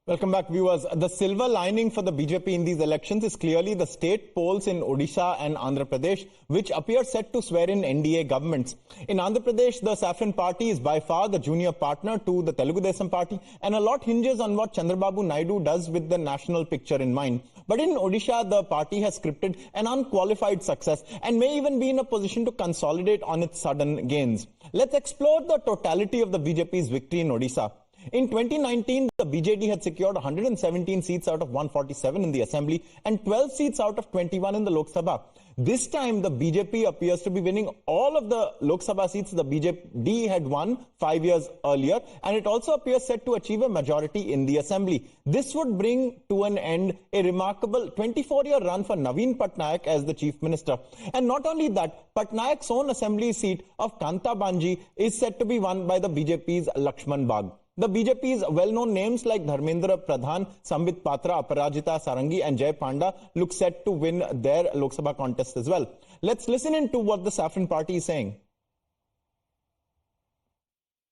Welcome back, viewers. The silver lining for the BJP in these elections is clearly the state polls in Odisha and Andhra Pradesh, which appear set to swear in NDA governments. In Andhra Pradesh, the Saffron Party is by far the junior partner to the Telugu Desam Party, and a lot hinges on what Chandrababu Naidu does with the national picture in mind. But in Odisha, the party has scripted an unqualified success and may even be in a position to consolidate on its sudden gains. Let's explore the totality of the BJP's victory in Odisha. In 2019, the BJD had secured 117 seats out of 147 in the Assembly and 12 seats out of 21 in the Lok Sabha. This time, the BJP appears to be winning all of the Lok Sabha seats the BJD had won 5 years earlier, and it also appears set to achieve a majority in the Assembly. This would bring to an end a remarkable 24-year run for Naveen Patnaik as the Chief Minister. And not only that, Patnaik's own Assembly seat of Kantabanji is set to be won by the BJP's Lakshman Bagh. The BJP's well-known names like Dharmendra Pradhan, Sambit Patra, Aparajita Sarangi and Jay Panda look set to win their Lok Sabha contest as well. Let's listen into what the Saffron Party is saying.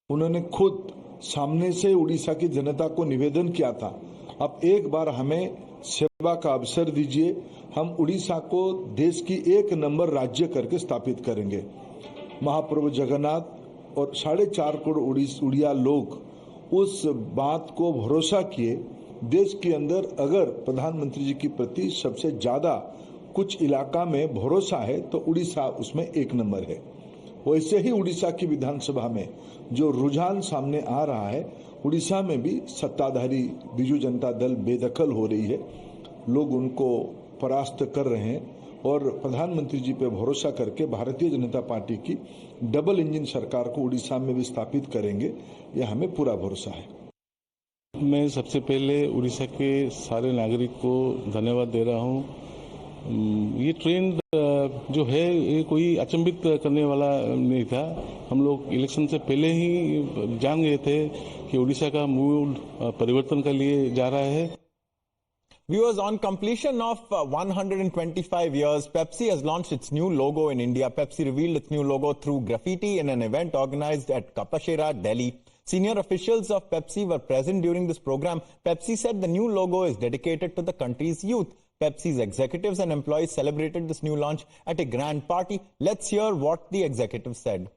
उन्होंने खुद सामने से उड़ीसा की जनता को निवेदन किया था, अब एक बार हमें सेवा का अवसर दीजिए, हम उड़ीसा को देश की एक नंबर राज्य करके स्थापित करेंगे। महाप्रभु जगन्नाथ और 4.5 करोड़ उड़िया लोग उस बात को भरोसा किए। देश के अंदर अगर प्रधानमंत्री जी की प्रति सबसे ज्यादा कुछ इलाका में भरोसा है तो उड़ीसा उसमें एक नंबर है। वैसे ही उड़ीसा की विधानसभा में जो रुझान सामने आ रहा है, उड़ीसा में भी सत्ताधारी बीजू जनता दल बेदखल हो रही है, लोग उनको परास्त कर रहे हैं और प्रधानमंत्री जी पे भरोसा करके भारतीय जनता पार्टी की डबल इंजन सरकार को उड़ीसा में भी स्थापित करेंगे, यह हमें पूरा भरोसा है। मैं सबसे पहले उड़ीसा के सारे नागरिक को धन्यवाद दे रहा हूं। ये ट्रेंड जो है ये कोई अचंभित करने वाला नहीं था। हम लोग इलेक्शन से पहले ही जान गए थे कि उड़ीसा का मूड परिवर्तन के लिए जा रहा है। Viewers, on completion of 125 years, Pepsi has launched its new logo in India. Pepsi revealed its new logo through graffiti in an event organized at Kapashera, Delhi. Senior officials of Pepsi were present during this program. Pepsi said the new logo is dedicated to the country's youth. Pepsi's executives and employees celebrated this new launch at a grand party. Let's hear what the executives said.